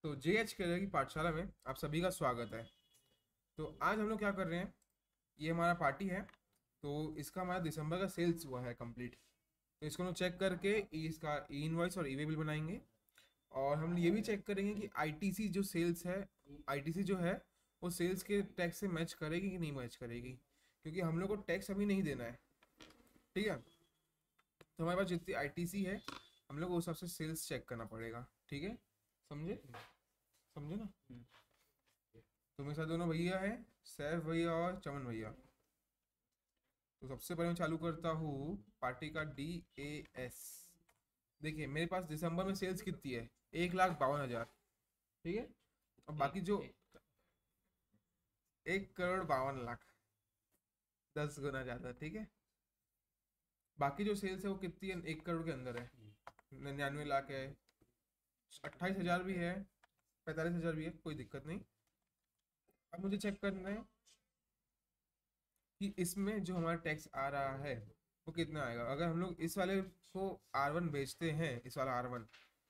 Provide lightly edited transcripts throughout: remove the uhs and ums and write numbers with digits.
तो JH career की पाठशाला में आप सभी का स्वागत है। तो आज हम लोग क्या कर रहे हैं, ये हमारा पार्टी है। तो इसका हमारा दिसंबर का सेल्स हुआ है कंप्लीट। तो इसको हम लोग चेक करके इसका ई इनवॉइस और ई वे बिल बनाएंगे। और हम ये भी चेक करेंगे कि आईटीसी जो सेल्स है, आईटीसी जो है वो सेल्स के टैक्स से मैच करेगी कि नहीं मैच करेगी, क्योंकि हम लोग को टैक्स अभी नहीं देना है। ठीक है, तो हमारे पास जितनी आईटीसी है हम लोग को उस हिसाब से सेल्स चेक करना पड़ेगा। ठीक है, समझे? समझे ना? तो मेरे साथ दोनों भैया हैं, सैफ भैया और चमन भैया। तो सबसे पहले मैं चालू करता हूँ पार्टी का DAS। देखिए मेरे पास दिसंबर में सेल्स कितनी है, 1,52,000। ठीक है, और बाकी जो 1,52,00,000, 10 गुना ज़्यादा। ठीक है, बाकी जो सेल्स है वो कितनी है, 1 करोड़ के अंदर है। 99 लाख है, 28,000 भी है, 45,000 भी है, कोई दिक्कत नहीं। अब मुझे चेक करना है कि इसमें जो हमारा टैक्स आ रहा है वो कितना आएगा। अगर हम लोग इस वाले को R1 बेचते हैं, इस वाला R1,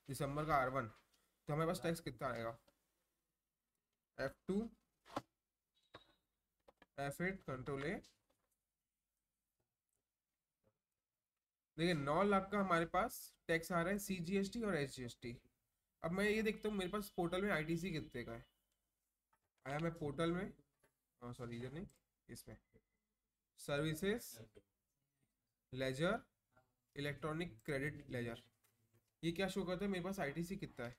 दिसंबर का R1, तो हमारे पास टैक्स कितना आएगा। F2, F8, Ctrl+A। देखिए 9 लाख का हमारे पास टैक्स आ रहा है, CGST और SGST। अब मैं ये देखता हूँ मेरे पास पोर्टल में ITC कितने का है। आया मैं पोर्टल में, सॉरी इधर नहीं, इसमें services, ledger, electronic credit ledger, ये क्या शो करता है मेरे पास ITC कितना है।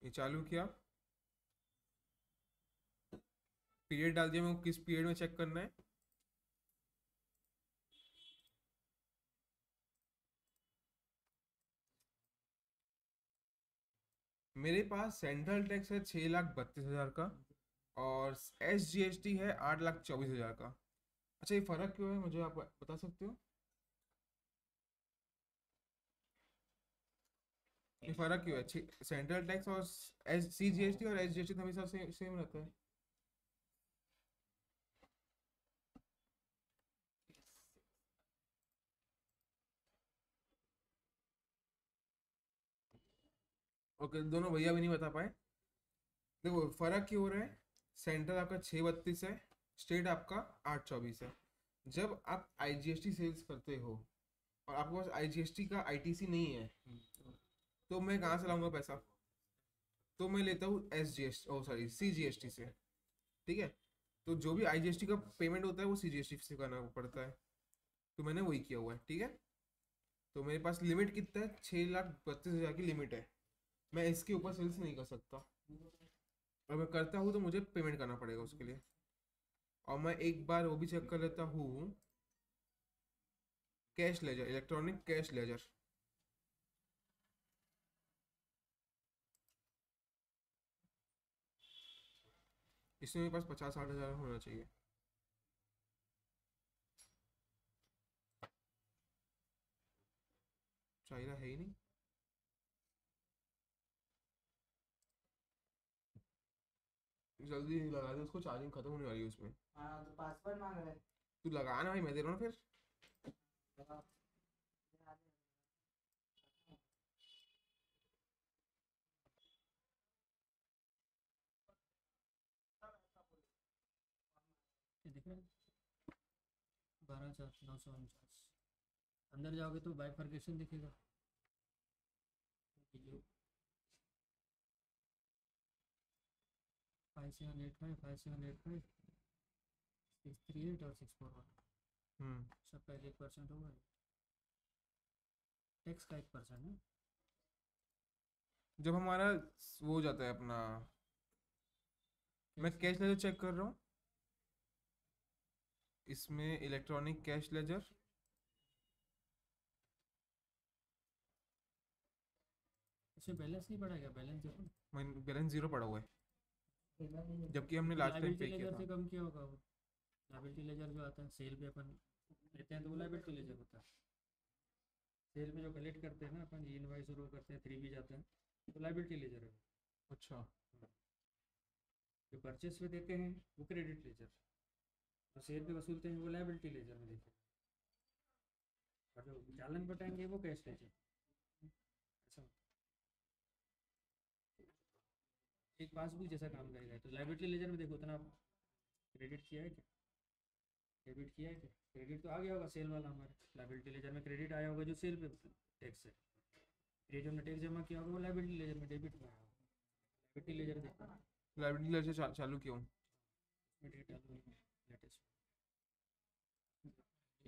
ये चालू किया, पीरियड डाल दिया, मेरे को किस पीरियड में चेक करना है। मेरे पास सेंट्रल टैक्स है 6,32,000 का, और SGST है 8,24,000 का। अच्छा, ये फर्क क्यों है मुझे आप बता सकते हो? ये फर्क क्यों है? सेंट्रल टैक्स और CGST और SGST तो हमेशा सेम रहता है। ओके, दोनों भैया भी नहीं बता पाए। देखो फर्क क्यों हो रहा है, सेंट्रल आपका 6,32 है, स्टेट आपका 8,24 है। जब आप IGST सेल्स करते हो और आपके पास IGST का ITC नहीं है, तो मैं कहाँ से लाऊंगा पैसा? तो मैं लेता हूँ SGST, ओ सॉरी, CGST से। ठीक है, तो जो भी IGST का पेमेंट होता है वो CGST से करना पड़ता है। तो मैंने वही किया हुआ है। ठीक है, तो मेरे पास लिमिट कितना है, 6,32,000 की लिमिट है। मैं इसके ऊपर सेल्स नहीं कर सकता। और मैं करता हूँ तो मुझे पेमेंट करना पड़ेगा उसके लिए। और मैं एक बार वो भी चेक कर लेता हूँ, cash ledger, electronic cash ledger. इसमें मेरे पास 50-60 हज़ार होना चाहिए। चाहिए है ही नहीं। जल्दी लगा दे उसको, चार्जिंग खत्म होने वाली है उसमें। हाँ तो पासवर्ड मांग रहा है। तू लगा ना भाई, मैं दे रहा हूँ ना फिर। लगा। ये दिख रहा है 12,949। अंदर जाओगे तो बाइफर्केशन दिखेगा। वीडियो 5785 5785 638 और 641। हम्म। सबका 1% होगा। टैक्स का 1% है। जब हमारा वो हो जाता है अपना, मैं कैश कैश लेजर चेक कर रहा हूँ, इसमें इलेक्ट्रॉनिक कैश लेजर। इसमें बैलेंस नहीं बढ़ा क्या? बैलेंस देखो। बैलेंस जीरो पड़ा हुआ है, जबकि हमने तो लास्ट टाइम लाइबिलिटी पे किया लेजर था। से कम किया होगा वो। लाइबिलिटी लेजर जो आता है सेल पे अपन लेते हैं तो वो लाइबिलिटी लेजर होता है। सेल पे जो कलेक्ट करते हैं ना अपन, ई इनवॉइस और वो करते हैं, 3 भी जाते हैं, तो लाइबिलिटी लेजर है। अच्छा। जो परचेस पे देते हैं वो क्रेडिट लेजर, और सेल पे वसूलते हैं वो लाइबिलिटी लेजर में देते हैं, और जो चालान बटाएंगे वो कैश लेजर। एक पासबुक जैसा काम करेगा। तो लाइबिलिटी लेजर में देखो उतना क्रेडिट किया है क्या, डेबिट किया है क्या, क्रेडिट तो आ गया होगा सेल वाला हमारे, लाइबिलिटी लेजर में क्रेडिट आया होगा जो सेल पे टैक्स है, ये जो हमने टैक्स जमा किया होगा वो लाइबिलिटी लेजर में डेबिट में आया होगा। लाइबिलिटी लेजर देखो लाइबिलिटी लेजर चालू क्यों? इसमें डेट डालो लेटेस्ट,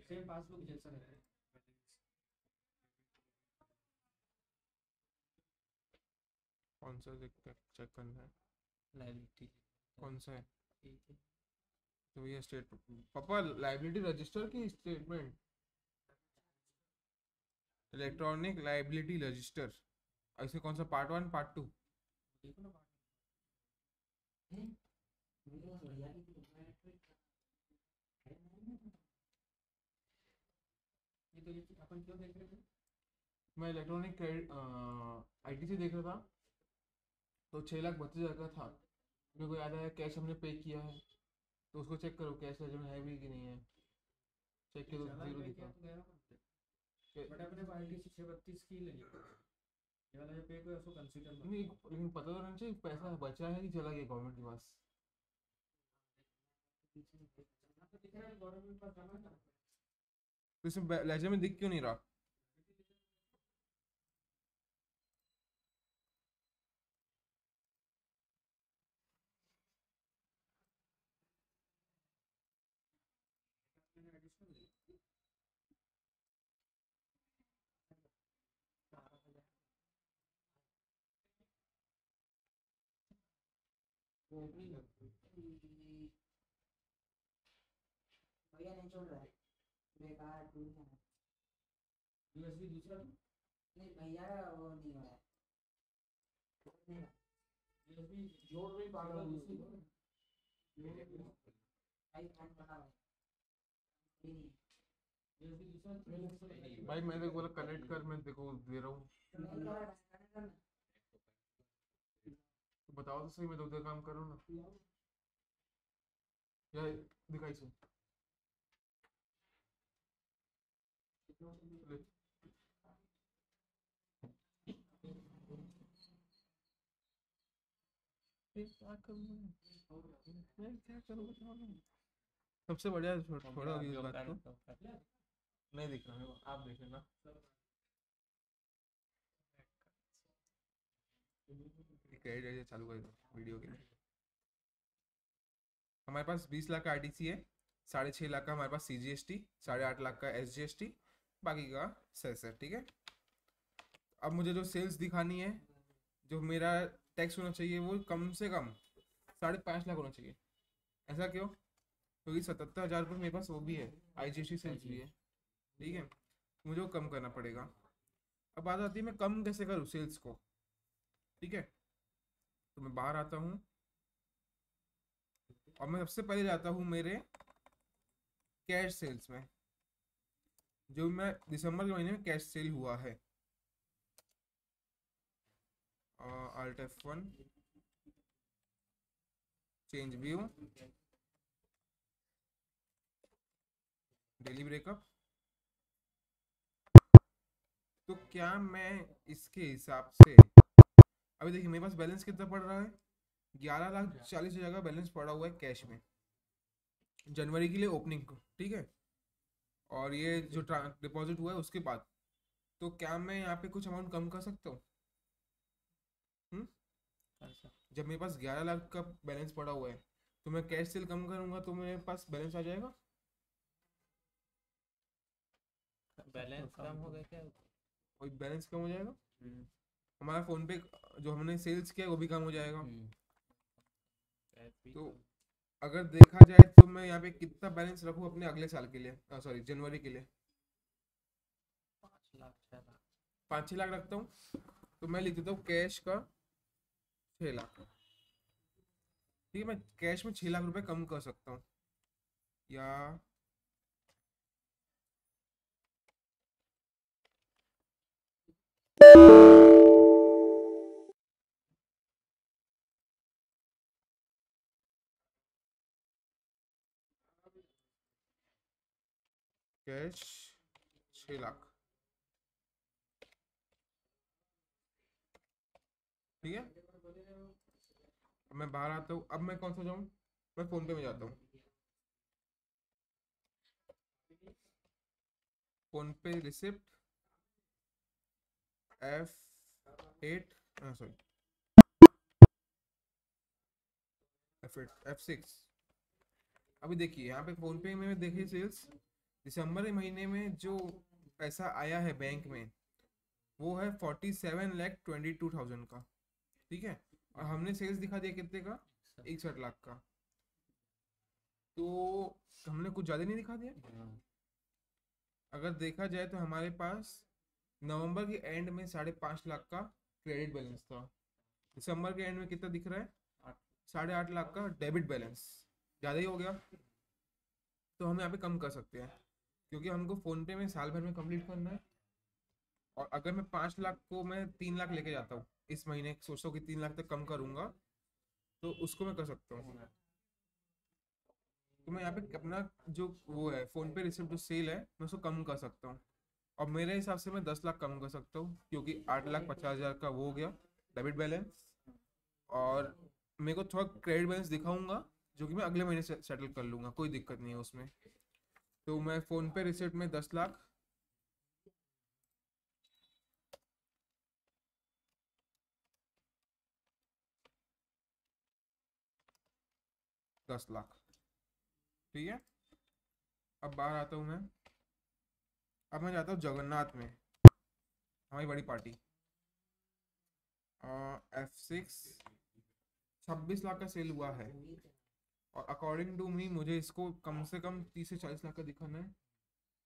सेम पासबुक जैसा है। कौन सा चेक करना है? लाइबिलिटी कौन सा है? तो ये स्टेट पापा लाइबिलिटी रजिस्टर की स्टेटमेंट, इलेक्ट्रॉनिक लाइबिलिटी रजिस्टर, ऐसे कौन सा पार्ट 1 पार्ट 2? देखो ना ये अपन क्यों देख रहे थे? मैं इलेक्ट्रॉनिक क्रेडिट आईटीसी देख रहा था, तो 6,32,000 का था। मेरे को याद आया कैश हमने पे किया है, तो उसको चेक करो कैश लेजर में है भी कि नहीं है। चेक करो जीरो दिखा। बट अपने को आईटीसी 632 की लेनी है, ये वाला जो पे को उसको कंसीडर मत नहीं लेकिन पता तो रहना चाहिए पैसा बचा है कि चला गया गवर्नमेंट के पास। तो दिख रहा है गवर्नमेंट पास जमा है ना। तो इसमें लेजर में दिख क्यों नहीं रहा? भैया नहीं छोड़ रहा है, बेकार टूट गया। यूएसबी दूसरा नहीं भैया वो नहीं हो रहा है, यूएसबी जोड़ रही बार बार दूसरी भाई फोन बना हुआ है नहीं यूएसबी दूसरा भाई मैंने बोला कनेक्ट कर, मैं देखो दे रहा हूँ। नहीं कर रहा है, तो बताओ तो सही, मैं तो उधर काम कर रहा हूँ ना। या दिखाई से ले। क्या करूँ मैं क्या करूँ बताओ ना। सबसे बढ़िया छोड़ो अभी इस बात को, नहीं दिख रहा मेरे को, आप देख लेना। क्रेडिट चालू कर वीडियो के लिए। हमारे पास 20 लाख का आरटीसी है, 6.5 लाख का हमारे पास सीजीएसटी, 8.5 लाख का एसजीएसटी, बाकी का सेस है। ठीक है, अब मुझे जो सेल्स दिखानी है, जो मेरा टैक्स होना चाहिए वो कम से कम 5.5 लाख होना चाहिए। ऐसा क्यों? क्योंकि 77,000 रुपये मेरे पास वो भी है, आईजीएसटी सेल्स भी है। ठीक है, मुझे वो कम करना पड़ेगा। अब बात आती है मैं कम कैसे करूँ सेल्स को। ठीक है, तो मैं बाहर आता हूँ और मैं सबसे पहले जाता हूँ मेरे कैश सेल्स में, जो मैं दिसंबर के महीने में कैश सेल हुआ है। Alt F1, change view, daily breakup. तो क्या मैं इसके हिसाब से, अभी देखिए मेरे पास बैलेंस कितना पड़ रहा है, 11,40,000 का बैलेंस पड़ा हुआ है कैश में जनवरी के लिए ओपनिंग को। ठीक है, और ये जो डिपॉजिट हुआ है उसके बाद, तो क्या मैं यहाँ पे कुछ अमाउंट कम कर सकता हूँ? जब मेरे पास 11 लाख का बैलेंस पड़ा हुआ है, तो मैं कैश सेल कम करूंगा तो मेरे पास बैलेंस आ जाएगा। बैलेंस कम हो गया क्या? और बैलेंस कम हो जाएगा, हमारा फोन पे जो हमने सेल्स किया वो भी कम हो जाएगा। तो अगर देखा जाए तो मैं यहाँ पे कितना बैलेंस रखूँ अपने अगले साल के लिए, सॉरी जनवरी के लिए? 5 लाख 6 लाख 5-6 लाख रखता हूँ। तो मैं लिख देता हूँ कैश का 6 लाख। ठीक है, मैं कैश में 6 लाख रुपए कम कर सकता हूँ, या कैश 6 लाख। ठीक है, अब मैं बाहर आता हूँ। अब मैं कौन सा जाऊँ? मैं फोन पे में जाता हूँ। फोन पे रिसिप्ट F8, सॉरी F6। अभी देखिए यहाँ पे फोन पे में देखिए सेल्स दिसंबर के महीने में जो पैसा आया है बैंक में वो है 47,22,000 का। ठीक है, और हमने सेल्स दिखा दिया कितने का? 61 लाख का। तो हमने कुछ ज़्यादा नहीं दिखा दिया। अगर देखा जाए तो हमारे पास नवंबर के एंड में 5.5 लाख का क्रेडिट बैलेंस था। दिसंबर के एंड में कितना दिख रहा है? 8.5 लाख का डेबिट बैलेंस। ज़्यादा ही हो गया, तो हम यहाँ पे कम कर सकते हैं क्योंकि हमको फ़ोन पे में साल भर में कंप्लीट करना है। और अगर मैं 5 लाख को मैं 3 लाख लेके जाता हूँ इस महीने, सोचता हूँ कि 3 लाख तक कम करूँगा, तो उसको मैं कर सकता हूँ। तो मैं यहाँ पे अपना जो वो है फ़ोन पे रिसिप्ट जो सेल है मैं उसको कम कर सकता हूँ। और मेरे हिसाब से मैं 10 लाख कम कर सकता हूँ क्योंकि 8,50,000 का वो हो गया डेबिट बैलेंस। और मेरे को थोड़ा क्रेडिट बैलेंस दिखाऊंगा जो कि मैं अगले महीने से सेटल कर लूँगा, कोई दिक्कत नहीं है उसमें। तो मैं फ़ोन पे रिसिप्ट में 10 लाख, दस लाख ठीक है। अब बाहर आता हूँ मैं। अब मैं जाता हूँ जगन्नाथ में, हमारी बड़ी पार्टी। F6 26 लाख का सेल हुआ है और अकॉर्डिंग टू मी मुझे इसको कम से कम 30 से 40 लाख का दिखाना है।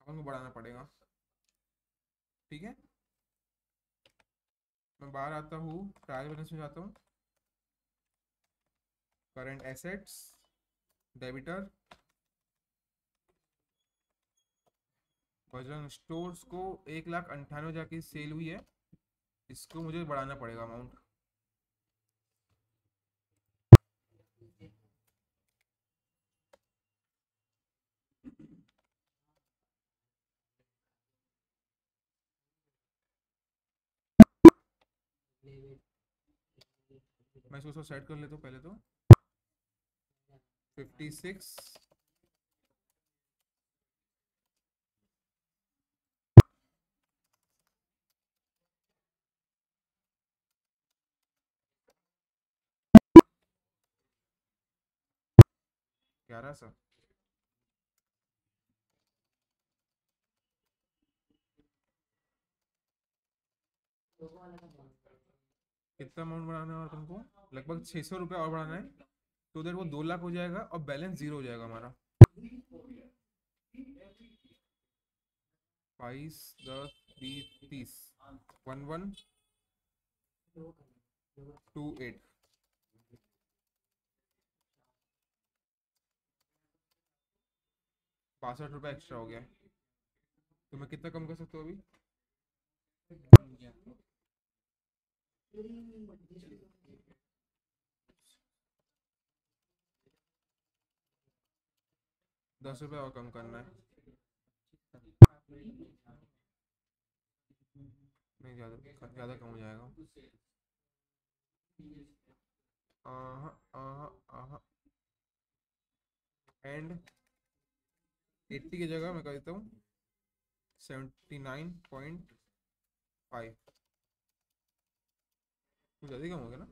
अपन को बढ़ाना पड़ेगा। ठीक है, मैं बाहर आता हूँ, ट्रायल बैलेंस में जाता हूँ, current assets, debtor, Bajrang stores को 1,98,000 की सेल हुई है, इसको मुझे बढ़ाना पड़ेगा अमाउंट। मैं इसको सेट कर लेता हूँ पहले तो 56, ग्यारह सौ। कितना अमाउंट बढ़ाना है और तुमको? लगभग 600 रुपये और बढ़ाना है, तो उधर वो 2 लाख हो जाएगा और बैलेंस जीरो हो जाएगा हमारा। 22, 10, 20, 30, 1128, 62 रुपये एक्स्ट्रा हो गया। तो मैं कितना कम कर सकता हूँ अभी? 10 रुपये और कम करना है। नहीं, ज़्यादा ज़्यादा कम हो जाएगा। आहा, आहा, आहा। एंड 80 की जगह मैं कर देता हूँ 79.5। कुछ ज़्यादा ही कम हो गया ना?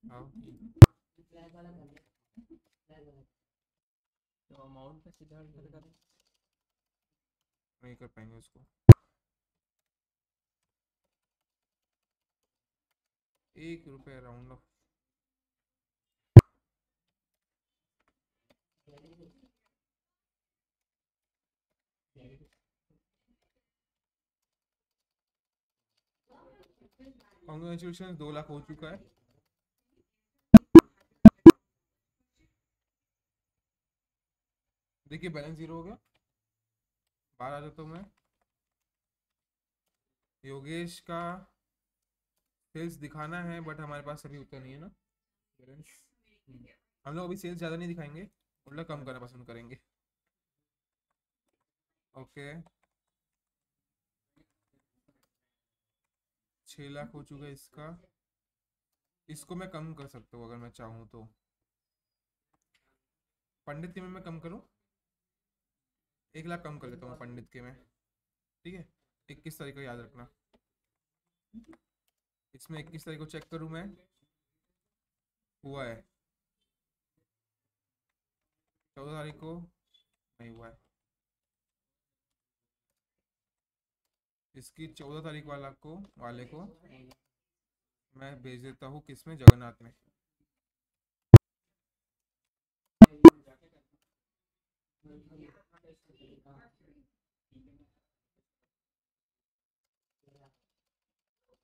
हाँ, तो अमाउंट पे सीधा एंटर करें। नहीं कर पाएंगे उसको। 1 रुपये राउंड ऑफ। कॉन्ग्रेचुलेशन, 2 लाख हो चुका है। देखिए बैलेंस जीरो हो गया। बाहर आ जाता हूँ मैं। योगेश का सेल्स दिखाना है बट हमारे पास अभी उतना नहीं है ना बैलेंस। हम लोग अभी सेल्स ज़्यादा नहीं दिखाएंगे, उल्टा कम करना पसंद करेंगे। ओके, 6 लाख हो चुका है इसका। इसको मैं कम कर सकता हूँ अगर मैं चाहूँ तो। पंडित के में मैं कम करूँ, 1 लाख कम कर लेता हूँ पंडित के में। ठीक है, 21 तारीख को याद रखना। इसमें 21 तारीख को चेक करूँ मैं, हुआ है। 14 तारीख को नहीं हुआ है। इसकी 14 तारीख वाले को मैं भेज देता हूँ किसमें, जगन्नाथ में।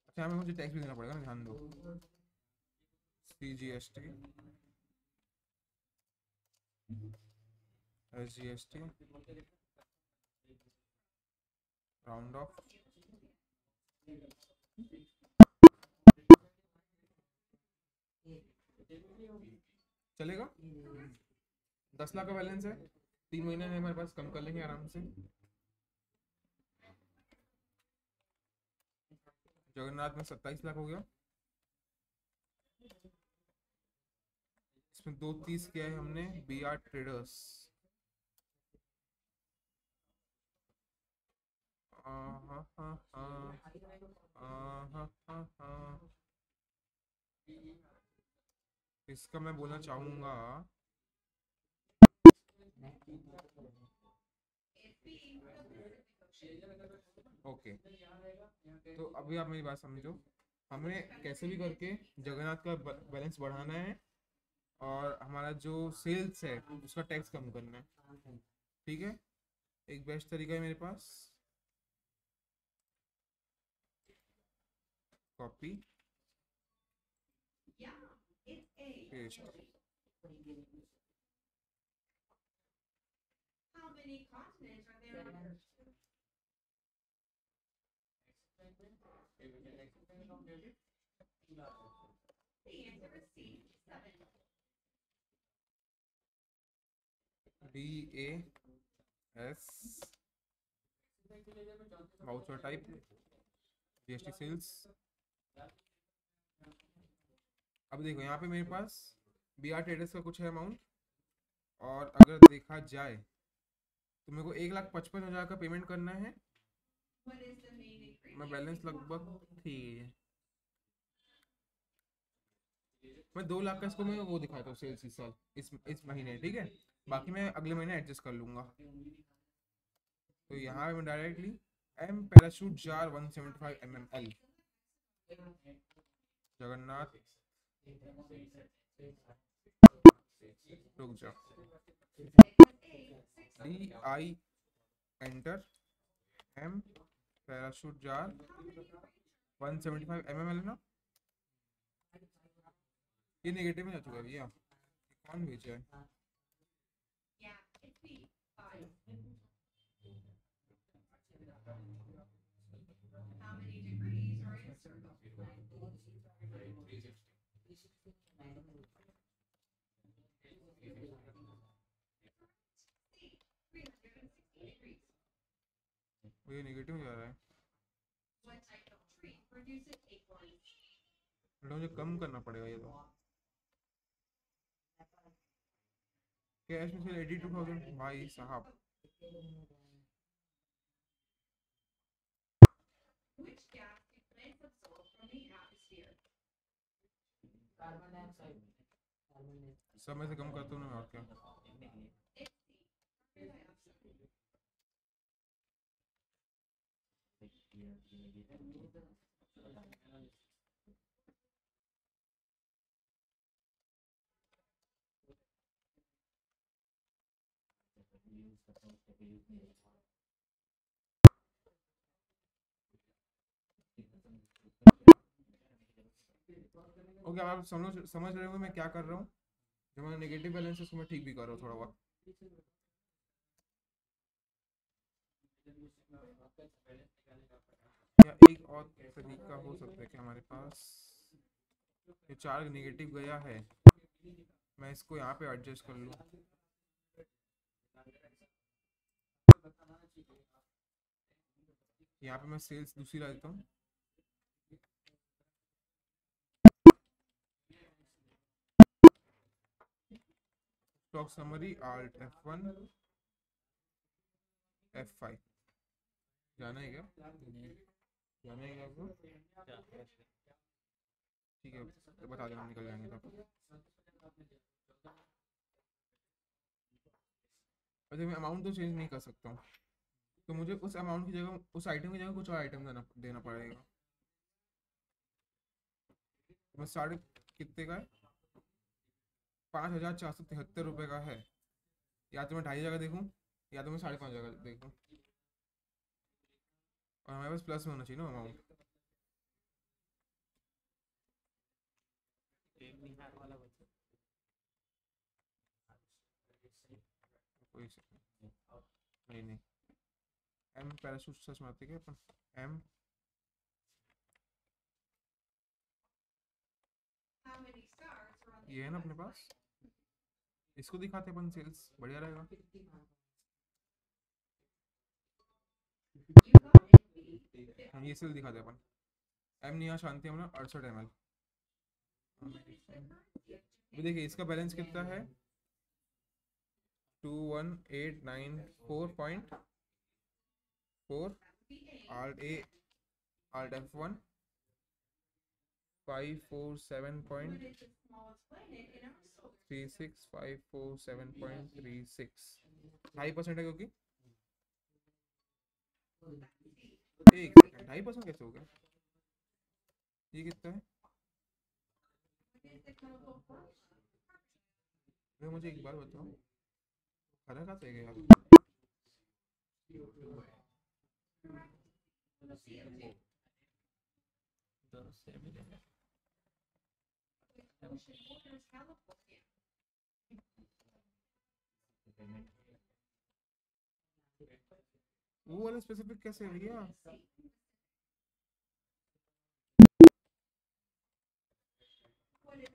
अच्छा, हमें मुझे टैक्स भी देना पड़ेगा ना, ध्यान दो। CGST, SGST, round of. चलेगा, 10 लाख का बैलेंस है, 3 महीने है हमारे पास, कम कर लेंगे आराम से। जगन्नाथ में 27 लाख हो गया। इसमें 230 किया है हमने BR ट्रेडर्स। इसका मैं बोलना चाहूंगा, ओके। तो अभी आप मेरी बात समझो, हमें कैसे भी करके जगन्नाथ का बैलेंस बढ़ाना है और हमारा जो सेल्स है उसका टैक्स कम करना है। ठीक है, एक बेस्ट तरीका है मेरे पास, copy paste. DAS voucher type, GST sales. अब देखो यहाँ पे मेरे पास BR ट्रेडर्स का कुछ है अमाउंट, और अगर देखा जाए तो मेरे को 1,55,000 का पेमेंट करना है। मैं बैलेंस लगभग थी, मैं 2 लाख का इसको मैं वो दिखाता हूँ सेल्स इस साल, इस महीने। ठीक है, बाकी मैं अगले महीने एडजस्ट कर लूँगा। तो यहाँ पे मैं directly M parachute jar 175 mml Jagannath, रुक जा, DI enter, M parachute jar 175 mml है ना। ये नेगेटिव में जा चुका है भैया, कौन भेजा है? ये नेगेटिव में जा रहा है, बेटा मुझे कम करना पड़ेगा ये तो। कैश में से 82,000 भाई साहब। समय से कम करता हूँ ना मैं, और क्या। ओके, आप समझ रहे हो मैं क्या कर रहा हूँ। जो मेरा नेगेटिव बैलेंस है उसको मैं ठीक भी कर रहा हूँ थोड़ा बहुत। या एक और तरीका हो सकता है कि हमारे पास ये 4 नेगेटिव गया है, मैं इसको यहाँ पे एडजस्ट कर लूँ। यहाँ पे मैं सेल्स दूसरी ला देता हूँ, stock summary Alt F1 F5 जाना है क्या? जाना है क्या आपको? ठीक है तो बता देना, निकल जाएंगे तब। अच्छा मैं अमाउंट तो चेंज नहीं कर सकता हूँ, तो मुझे उस अमाउंट की जगह, उस आइटम की जगह कुछ और आइटम देना पड़ेगा। मैं साढ़े कितने का है? 5,473 रुपये का है। या तो मैं 2.5 जगह देखूँ, या तो मैं 5.5 जगह देखूँ, और हमारे पास प्लस में होना चाहिए ना अमाउंट। कोई नहीं नहीं, एम पैराशूट सर्च मारते क्या अपन? एम ये है ना अपने पास, इसको दिखाते अपन, सेल्स बढ़िया रहेगा। हम ये सेल दिखाते अपन, एम निया शांति हमने 68 ml। अभी देखिए इसका बैलेंस कितना है, 21,894.4, Alt F1 547.36, 547.36, 2.5% है क्योंकि एक सेकंड, 2.5% कैसे हो गया? ये कितना है? अरे मुझे एक बार बताओ, खरा कहाँ से गया? दोनों सेम ही रहेगा। वो वाला स्पेसिफिक कैसे है भैया?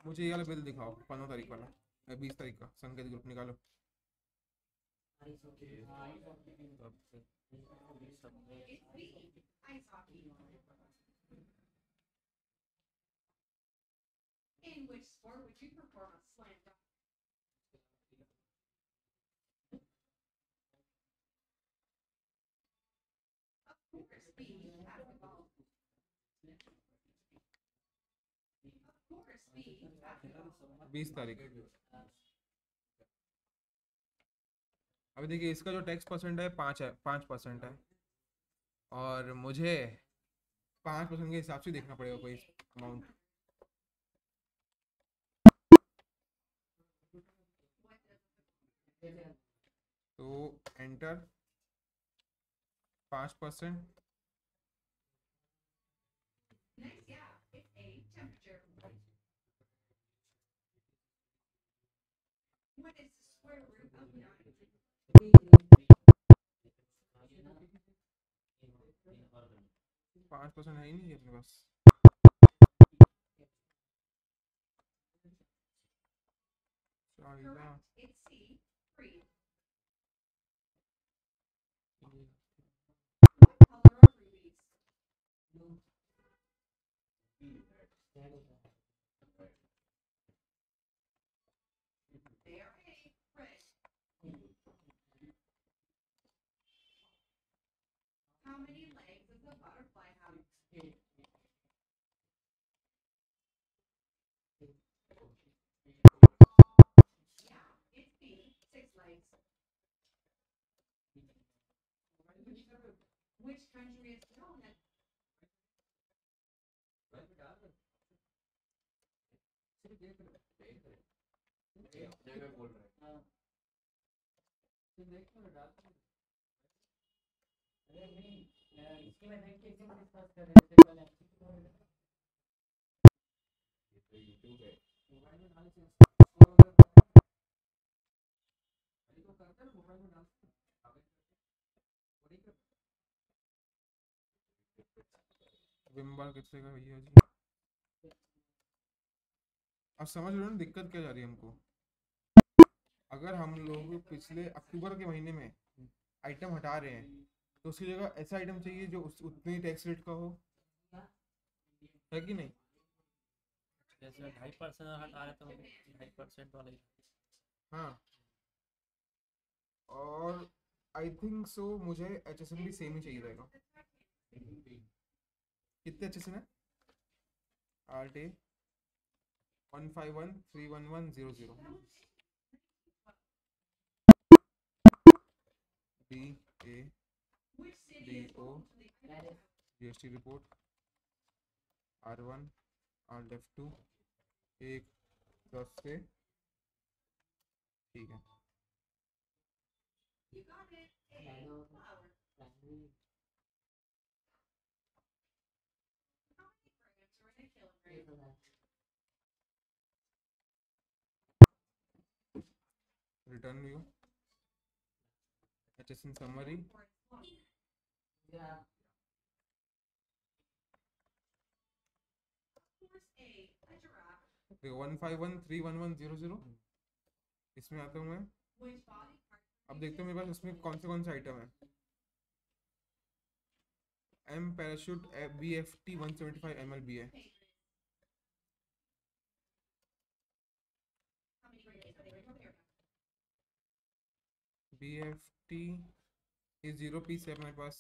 मुझे ये वाला बिल दिखाओ, 15 तारीख वाला, 20 तारीख का, संकेत ग्रुप निकालो। In which sport would you perform a slam dunk? Of course, be basketball. Of course, be basketball. 20 तारीख। अभी देखिए इसका जो टैक्स परसेंट है 5% है, और मुझे 5% के हिसाब से देखना पड़ेगा कोई अमाउंट। तो enter 5%, Next, yeah, it's a temperature. What is the square root of 9? 5% है ही नहीं अपने पास। चाहिए। Correct. It's C, 3. What color are rubies? They are A, red. How many legs does a butterfly have? Yeah, it's B, 6 legs. Which country is known as विम्बा कितने का भैया जी? अब समझ लो ना दिक्कत क्या जा रही है हमको। अगर हम लोग पिछले अक्टूबर के महीने में आइटम हटा रहे हैं, तो उसकी जगह ऐसा आइटम चाहिए जो उतनी टैक्स रेट का हो, है कि नहीं? जैसे 2.5% हटा रहे तो 2.5% वाला ही। हाँ और आई थिंक सो मुझे HSN भी सेम ही चाहिए रहेगा। कितने HSN है? RTA 151311100 DADO GST report R1 RF2 एक 10 से, ठीक है। रिटर्न व्यू, HSN समरी, देखो 151311100 इसमें आता हूँ मैं। अब देखते हैं मेरे पास इसमें कौन से आइटम है। M पैराशूट BFT 175 ml भी है। BFT ये 0 पीस है मेरे पास।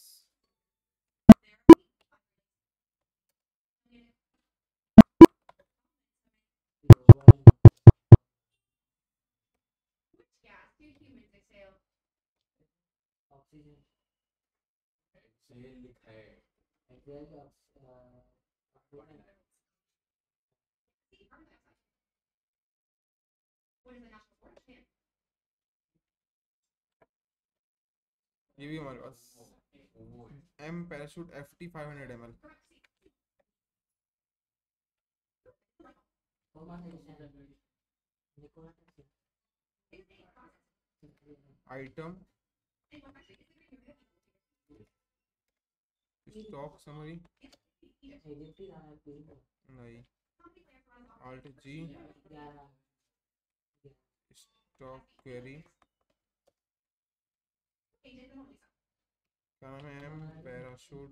सेल लिखा है। ये भी हमारे पास M parachute FT 500 ml। Item stock summary नहीं, Alt G स्टॉक क्वेरी, क्या नाम है, M parachute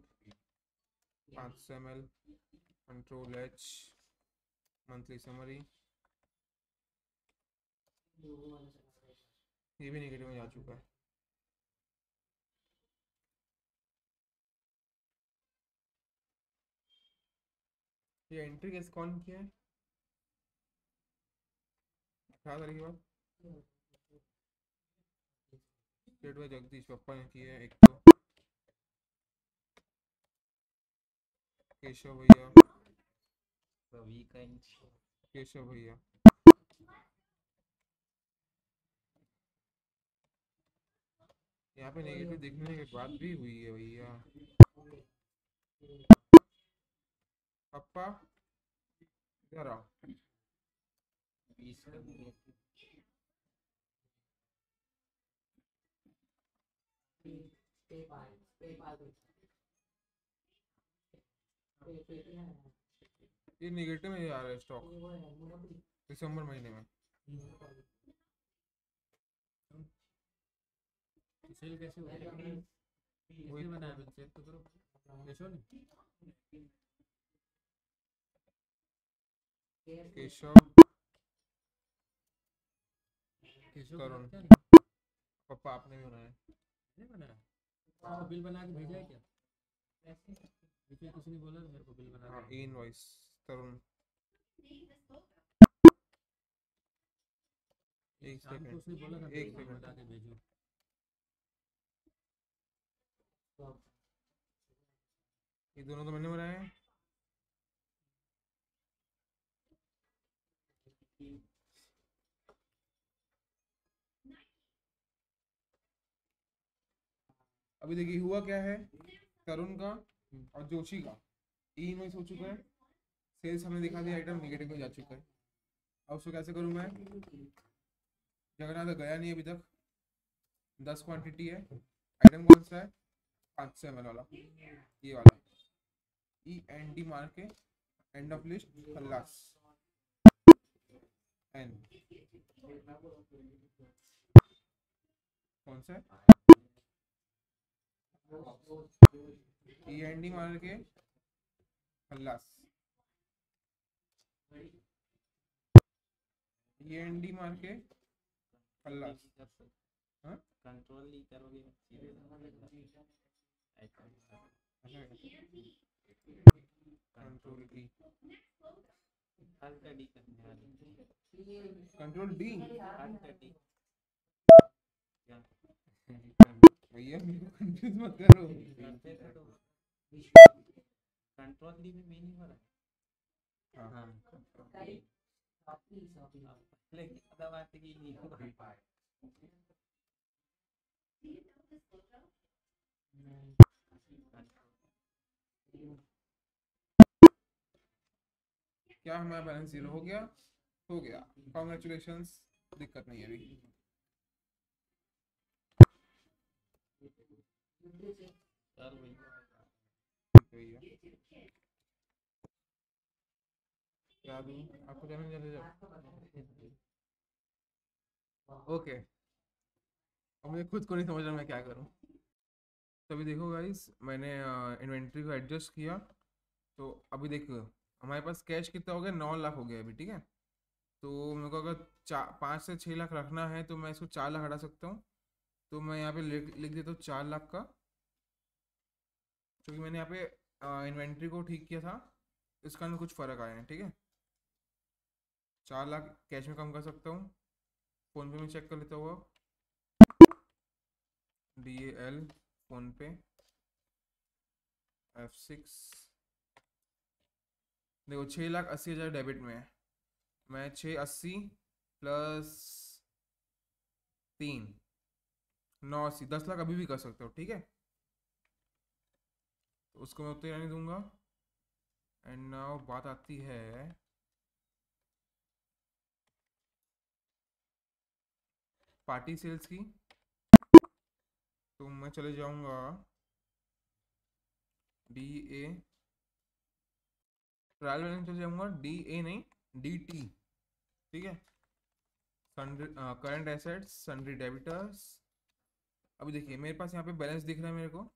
500 ml control H monthly summary. ये भी नेगेटिव में जा चुका है। ये एंट्री कैसे कौन किया है? 18 तारीख के बाद स्टेट बाय जगदीश पप्पा ने किया है। एक तो केशव भैया, रवि का केशव भैया, यहाँ पे नेगेटिव दिखने के बाद भी हुई है भैया। पप्पा इधर आओ। 20 का भी है। ये नेगेटिव में आ रहा है स्टॉक दिसंबर महीने में। सेल कैसे हुआ? किसने बनाया? बिल चेक तो करो। केशव ने? केशव केशव करुण, क्या नहीं पप्पा आपने भी बनाया। बनाया? आपको बिल बना के भेजा है क्या? बीच में किसी ने बोला था मेरे को बिल बना हाँ, के। इनवॉइस तरुण। एक शाम को सेकंड, उसने बोला था एक बिल सेकंड। बना के भेजो। ये दोनों तो मैंने बनाए हैं। अभी देखिए हुआ क्या है, तरुण का और जोशी का इनवॉइस हो चुका है। सेल्स हमने दिखा दिया, आइटम नेगेटिव में जा चुका है। अब उसको कैसे करूँ मैं? जगन्नाथ गया नहीं अभी तक, 10 क्वांटिटी है। आइटम कौन सा है? 500 ml वाला, ये वाला END मार के end of list Khallas N कौन सा है? END मार के खल्लास, END मार के खल्लास। हाँ कंट्रोल ली करोगे सीधे आइकन कंट्रोल ई, हल्का डी करने वाले कंट्रोल डी। हल्का डी क्या भैया मेरे को कंफ्यूज मत करो। करते तो कंट्रोल डी में मीनिंग हो रहा है हाँ हाँ लेकिन ज्यादा बात की नहीं हो क्या हमारा बैलेंस 0 हो गया? हो गया, कॉन्ग्रेचुलेशंस, दिक्कत नहीं है अभी। चल भाई भैया क्या दूँ आपको, जाने चले जाओ। ओके, अब मुझे खुद को नहीं समझ रहा मैं क्या करूँ। तो अभी देखो गाइस, मैंने इन्वेंट्री को एडजस्ट किया। तो अभी देखो हमारे पास कैश कितना हो गया, 9 लाख हो गया अभी, ठीक है। तो मेरे को अगर 5 से 6 लाख रखना है तो मैं इसको 4 लाख हटा सकता हूँ। तो मैं यहाँ पे लिख देता हूँ 4 लाख का, क्योंकि मैंने यहाँ पे इन्वेंट्री को ठीक किया था, इसका अंदर कुछ फ़र्क आया है, ठीक है। 4 लाख कैश में कम कर सकता हूँ, फ़ोन पे में चेक कर लेता हुआ, DAL फ़ोन पे F6। देखो 6,80,000 डेबिट में है, मैं 680 प्लस 3 980 10 लाख अभी भी कर सकता हूँ, ठीक है। तो उसको मैं उतना नहीं दूंगा। एंड नाउ बात आती है पार्टी सेल्स की। तो मैं चले जाऊंगा DA, ट्रायल बैलेंस चले जाऊंगा DA नहीं DT, ठीक है। Sundry current assets, sundry debtors. अभी देखिए मेरे पास यहाँ पे बैलेंस दिख रहा है मेरे को,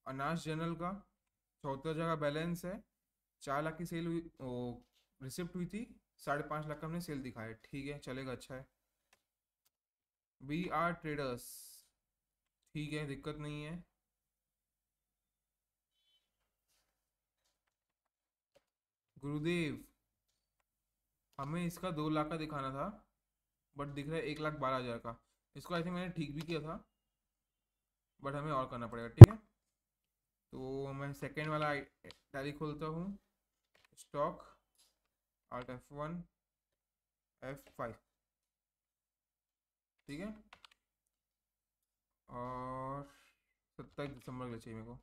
अनाज जनरल का 74,000 का बैलेंस है। 4 लाख की सेल हुई, ओ रिसिप्ट हुई थी, 5.5 लाख का हमने सेल दिखाया, ठीक है चलेगा, अच्छा है। BR ट्रेडर्स, ठीक है दिक्कत नहीं है। गुरुदेव, हमें इसका 2 लाख का दिखाना था, बट दिख रहा है 1,12,000 का। इसको आई थिंक मैंने ठीक भी किया था, बट हमें और करना पड़ेगा, ठीक है। तो मैं सेकेंड वाला टैली खोलता हूँ, स्टॉक, Alt F1 F5, ठीक है। और 27 दिसंबर के लिए चाहिए मेरे को।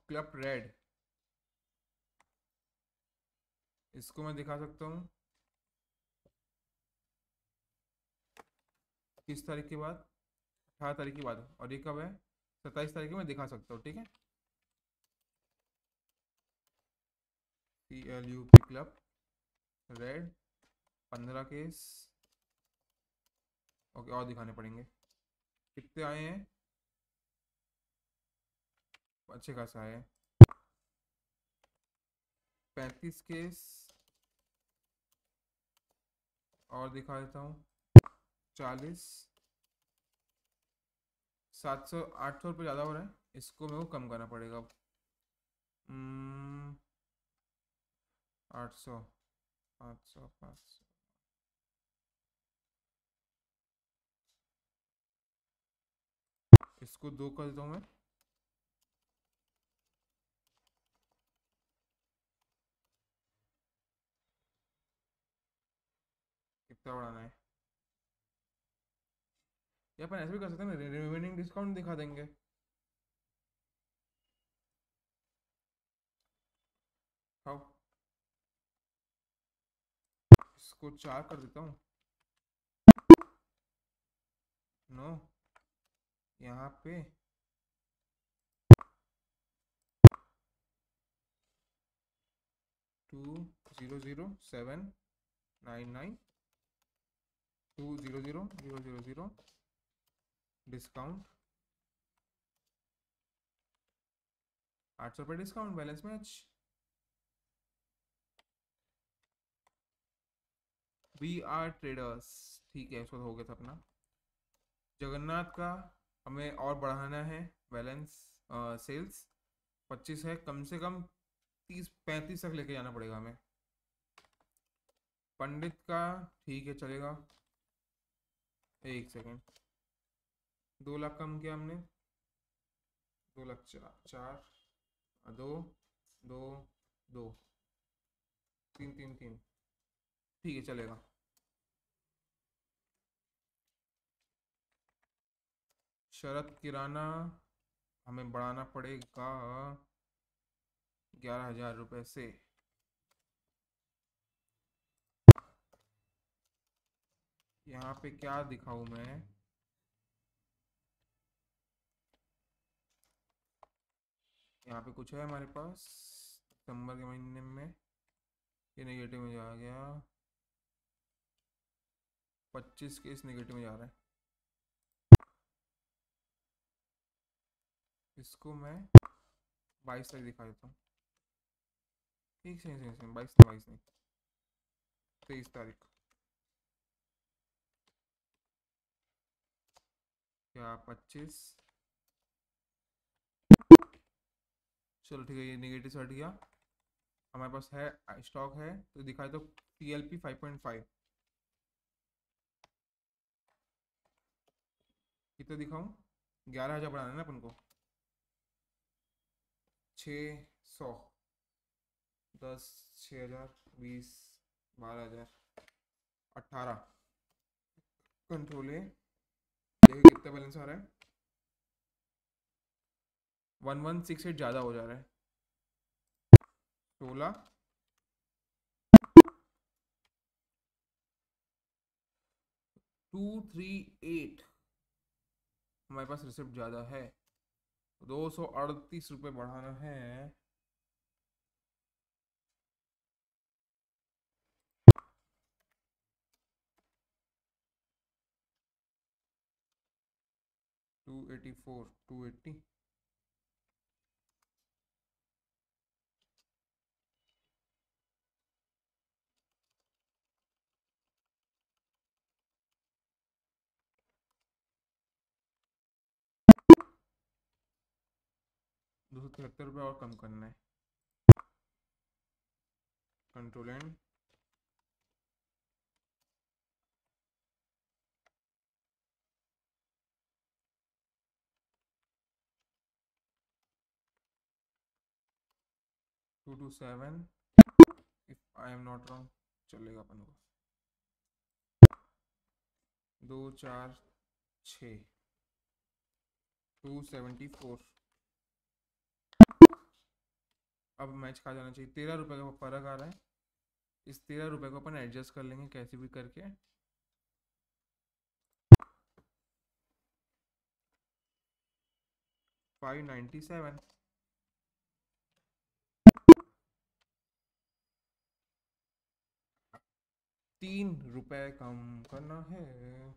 क्लब रेड, इसको मैं दिखा सकता हूँ किस तारीख के बाद, 18 तारीख के बाद, और ये कब है, 27 तारीख को मैं दिखा सकता हूँ, ठीक है। CLUP club red 15 case, okay, और दिखाने पड़ेंगे। कितने आए हैं, अच्छे खासा आए हैं। 35 केस, और दिखा देता हूँ 40, 700 800 रुपये ज़्यादा हो रहा है, इसको मेरे को कम करना पड़ेगा अब। 800, 500, 500, इसको 2 कर देता हूँ मैं। कितना बढ़ाना है, या अपन ऐसे भी कर सकते हैं ना, रिमेनिंग डिस्काउंट दिखा देंगे। हाँ, इसको 4 कर देता हूँ। नो, यहाँ पे 200,799,200,000 डिस्काउंट, 800 रुपये discount, balance match. We are traders, ठीक है, इसको तो हो गया था अपना। जगन्नाथ का हमें और बढ़ाना है बैलेंस, सेल्स 25 है, कम से कम 30-35 तक लेके जाना पड़ेगा हमें। पंडित का ठीक है चलेगा, एक सेकेंड, 2 लाख कम किया हमने, 2 लाख चार, दो, दो, दो, तीन, तीन, तीन, ठीक है चलेगा। शरद किराना हमें बढ़ाना पड़ेगा 11,000 रुपये से। यहाँ पे क्या दिखाऊं मैं, यहाँ पे कुछ है हमारे पास दिसंबर के महीने में, ये नेगेटिव में जा गया, 25 के इस नेगेटिव में जा रहा है, इसको मैं 22 तक दिखा देता हूँ। ठीक है, 22 नहीं, 23 तारीख, क्या 25, चलो ठीक है, ये नेगेटिव से हट गया। हमारे पास है स्टॉक है तो दिखाए तो TLP 5.5 कितना दिखाऊं, 11,000 बढ़ाना है ना अपन को, 600, 10, 6,000, 20, 12,000, 18, कंट्रोल है, देखिए कितना बैलेंस आ रहा है, 1168 ज़्यादा हो जा रहा है, 16, 238, हमारे पास रिसिप्ट ज़्यादा है, 238 रुपये बढ़ाना है, 284, 280, ₹273 और कम करना है, control and, two two seven, if I am not wrong, चलेगा अपन को, 2, 4, 6, 274, अब मैच खा जाना चाहिए, 13 रुपये का फर्क आ रहा है, इस 13 रुपये को अपन एडजस्ट कर लेंगे कैसे भी करके, 597, 3 रुपये कम करना है,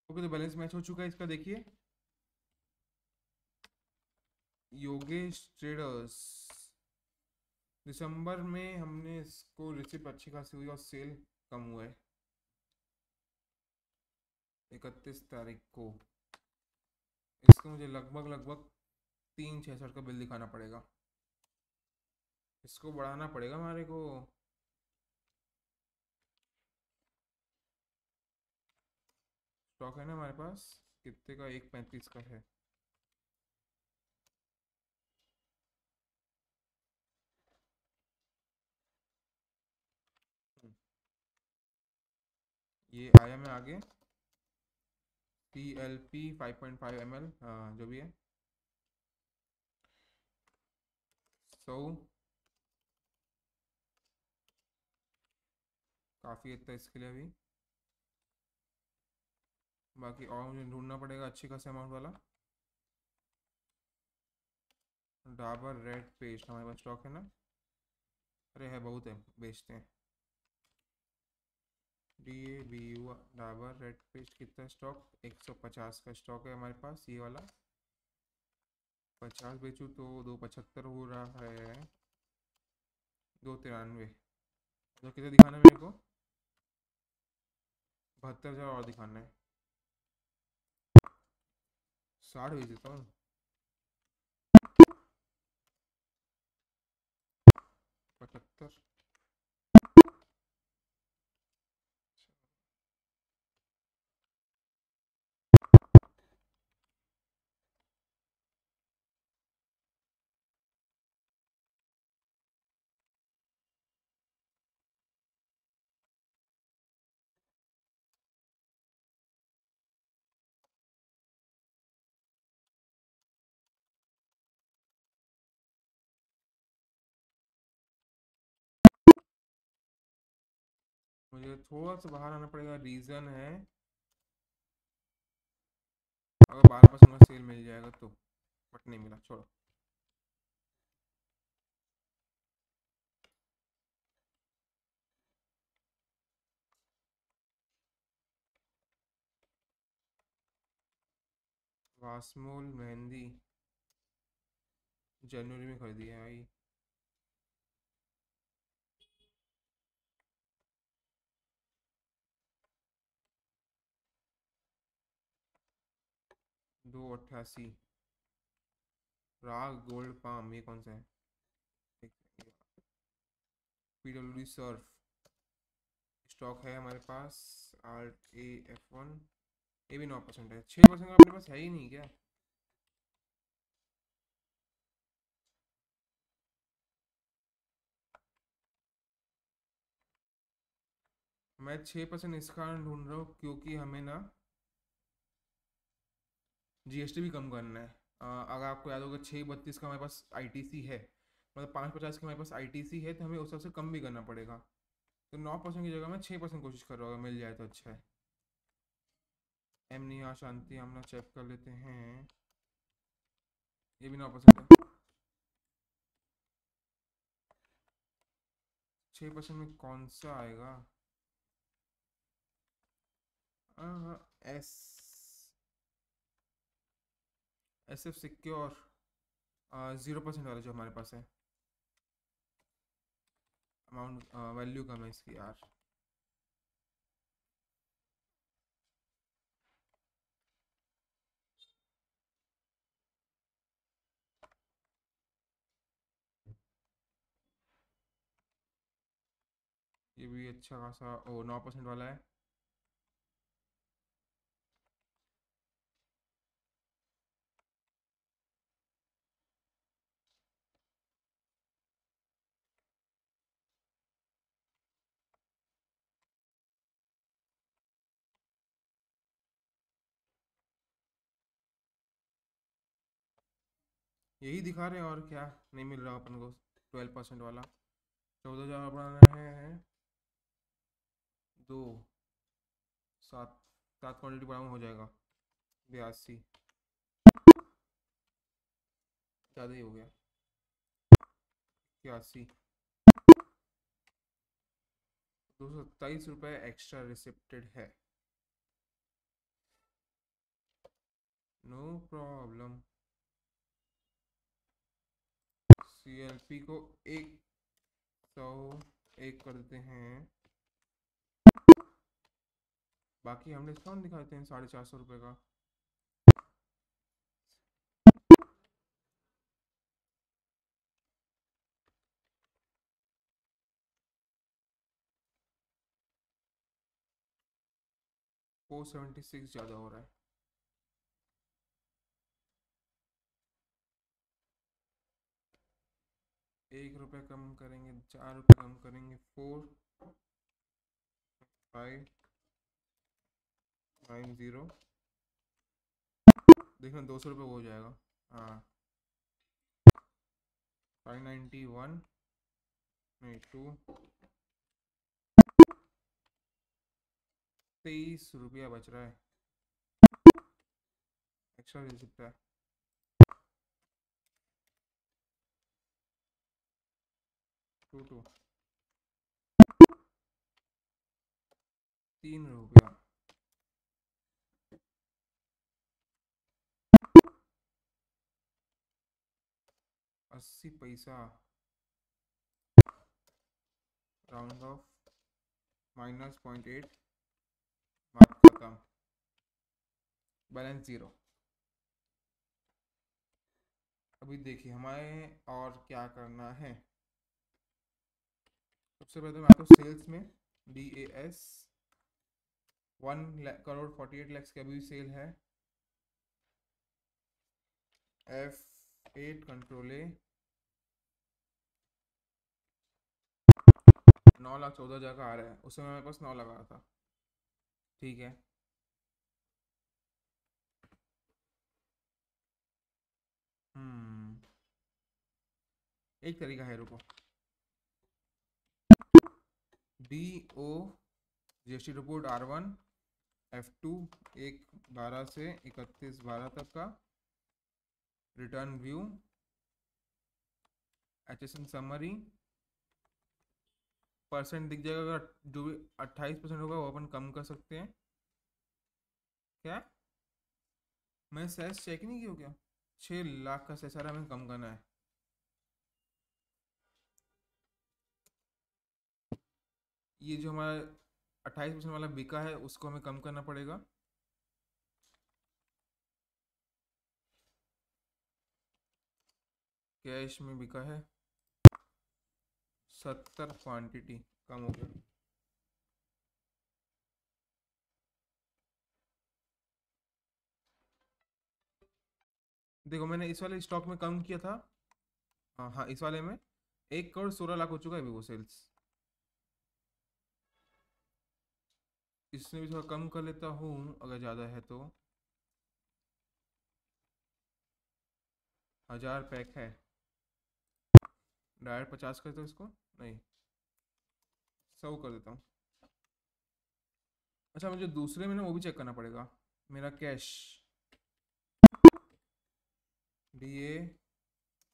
ओके, तो बैलेंस मैच हो चुका है इसका, देखिए योगेश ट्रेडर्स, दिसंबर में हमने इसको रिसिप्ट अच्छी खासी हुई और सेल कम हुआ है, 31 तारीख को, इसको मुझे लगभग 366 का बिल दिखाना पड़ेगा, इसको बढ़ाना पड़ेगा हमारे को, स्टॉक है ना हमारे पास कितने का, 1.35 का है, ये आया मैं आगे, TLP 5.5 ml, जो भी है 100, काफ़ी इतना इसके लिए अभी, बाकी और मुझे ढूंढना पड़ेगा अच्छी खासी अमाउंट वाला, डाबर रेड पेस्ट हमारे पास स्टॉक है ना, अरे है बहुत है, बेचते हैं, DABU डाबर रेड पेस्ट कितना स्टॉक? 150 का स्टॉक है हमारे पास, ये वाला। 50 बेचूँ तो 275 हो रहा है, 293। तो कितना दिखाना है मेरे को? 72,000 और दिखाना है। 60 भेज देता हूँ। 75। मुझे थोड़ा सा बाहर आना पड़ेगा, रीज़न है अगर 12% का सेल मिल जाएगा तो, बट नहीं मिला, छोड़ो। वास्मोल मेहंदी जनवरी में खरीदी है भाई। दो 88। राग गोल्ड पाम, ये कौन सा है? PWD सर्फ स्टॉक है हमारे पास। RAF1 ये भी 9% है। 6% का अपने पास है ही नहीं क्या? मैं 6% इस कारण ढूंढ रहा हूँ क्योंकि हमें ना GST भी कम करना है। अगर आपको याद होगा 632 का हमारे पास ITC है, मतलब 550 का हमारे पास ITC है, तो हमें उस हिसाब से कम भी करना पड़ेगा। तो 9% की जगह मैं 6% कोशिश कर रहा हूँ, अगर मिल जाए तो अच्छा है। नेहा शांति हम ना चेक कर लेते हैं, ये भी 9% है। 6% में कौन सा आएगा? एस SF सिक्योर 0% वाला जो हमारे पास है। अमाउंट वैल्यू कम है इसकी यार। ये भी अच्छा खासा 9% वाला है। यही दिखा रहे हैं और क्या नहीं मिल रहा अपन को? 12% वाला 14,000 बढ़ाना है। 2 7 7 क्वान्टिटी बढ़ाऊँ हो जाएगा। 82 ज़्यादा ही हो गया। 81 ₹227 एक्स्ट्रा रिसिप्टेड है। No problem. CLP को 101 कर देते हैं। बाकी हम डिस्काउंट दिखाते हैं ₹450 का। $476 ज़्यादा हो रहा है। 1 रुपये कम करेंगे, 4 रुपये कम करेंगे, 4590। देखना 200 रुपये हो जाएगा। हाँ 591 नहीं 23 रुपया बच रहा है, एक्स्ट्रा रिसिप्ट है। 22 3 रुपया। 80 पैसा, राउंड ऑफ, -0.8, मार्क खत्म, बैलेंस 0। अभी देखिए हमारे और क्या करना है। सबसे पहले तो मैं आपको सेल्स में DAS 1,48,00,000 की अभी भी सेल है। F8 कंट्रोल A 9,14,000 का आ रहा है। उस समय मेरे पास 9 लगा था, ठीक है। एक तरीका है, रुको। DO GST report R1 F2 1/12 से 31/12 तक का return view, HSN summary, percent दिख जाएगा। अगर जो भी 28% होगा वो अपन कम कर सकते हैं। क्या मैं सेस चेक नहीं किया क्या? 6 लाख का सेस आ रहा है, हमें कम करना है। ये जो हमारा 28% वाला बिका है उसको हमें कम करना पड़ेगा। कैश में बिका है 70, क्वांटिटी कम हो गया। देखो मैंने इस वाले स्टॉक में कम किया था। हाँ हाँ, इस वाले में 1,16,00,000 हो चुका है अभी वो सेल्स। इसमें भी थोड़ा कम कर लेता हूँ अगर ज़्यादा है तो। 1000 पैक है, डायरेक्ट 50 कर दो इसको, नहीं 100 कर देता हूँ। अच्छा मुझे दूसरे में ना वो भी चेक करना पड़ेगा, मेरा कैश DA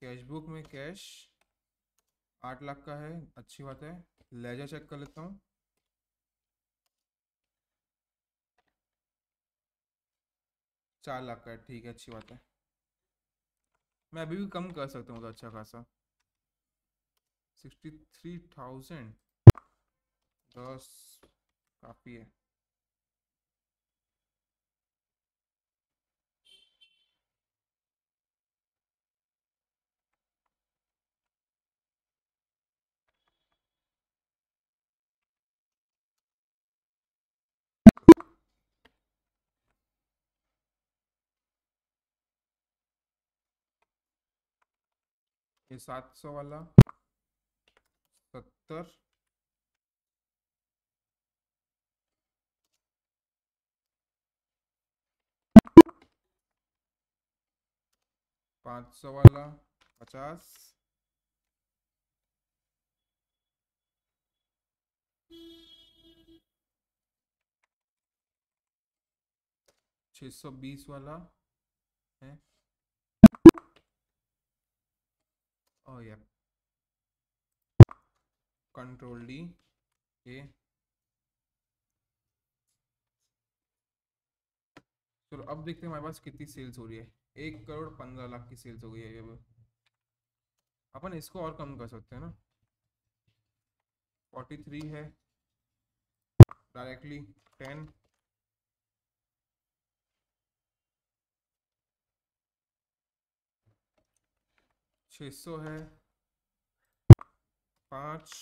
कैश बुक में कैश 8 लाख का है, अच्छी बात है। लेजर चेक कर लेता हूँ। 4 लाख का है, ठीक है, अच्छी बात है। मैं अभी भी कम कर सकता हूँ तो अच्छा खासा। 63,000 10 काफ़ी है। ये 700 वाला 70, 500 वाला 50, 620 वाला है। ओ ये कंट्रोल D A। चलो अब देखते हैं हमारे पास कितनी सेल्स हो रही है। 1,15,00,000 की सेल्स हो गई है अब। अपन इसको और कम कर सकते हैं ना। 43 है, डायरेक्टली 10, 600 है 5,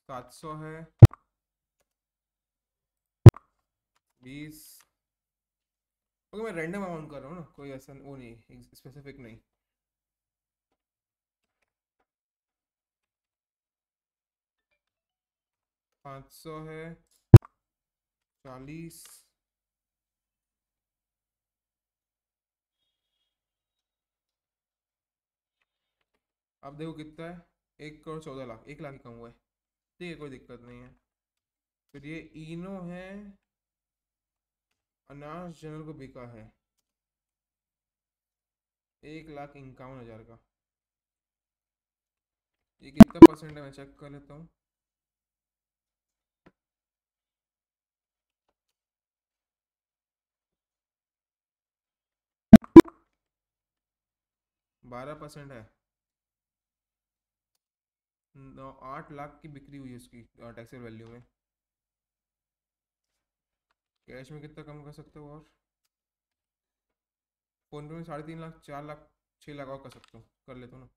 700 है 20। ओके मैं रैंडम अमाउंट कर रहा हूँ ना, कोई ऐसा वो नहीं स्पेसिफिक नहीं। 500 है 40, अब देखो कितना है, 1,14,00,000, 1 लाख ही कम हुआ है, ठीक है कोई दिक्कत नहीं है। फिर ये इनो है, अनाज जनरल को बिका है 1,51,000 का। ये कितना परसेंट है मैं चेक कर लेता हूँ। बारह परसेंट है। 8 लाख की बिक्री हुई है उसकी टैक्सेबल वैल्यू में। कैश में कितना कम कर सकते हो? और फोन पे में 3.5 लाख, 4 लाख, 6 लाख और कर सकता हूँ, कर लेता हूँ ना।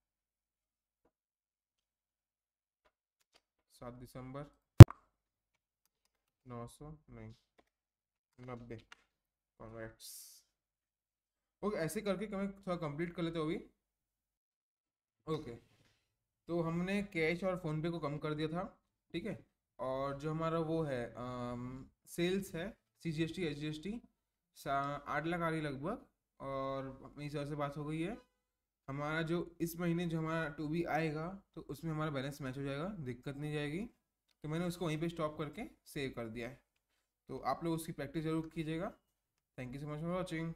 7 दिसंबर 900 नहीं 90। कॉन्ग्रेट्स। ओके, ऐसे करके मैं थोड़ा कंप्लीट कर लेते हो अभी। ओके, तो हमने कैश और फ़ोनपे को कम कर दिया था, ठीक है। और जो हमारा वो है सेल्स है, CGST SGST 8 लाख आ रही लगभग। और अपनी सर से बात हो गई है, हमारा जो इस महीने जो हमारा 2B आएगा तो उसमें हमारा बैलेंस मैच हो जाएगा, दिक्कत नहीं जाएगी। तो मैंने उसको वहीं पे स्टॉप करके सेव कर दिया है। तो आप लोग उसकी प्रैक्टिस ज़रूर कीजिएगा। Thank you so much for watching.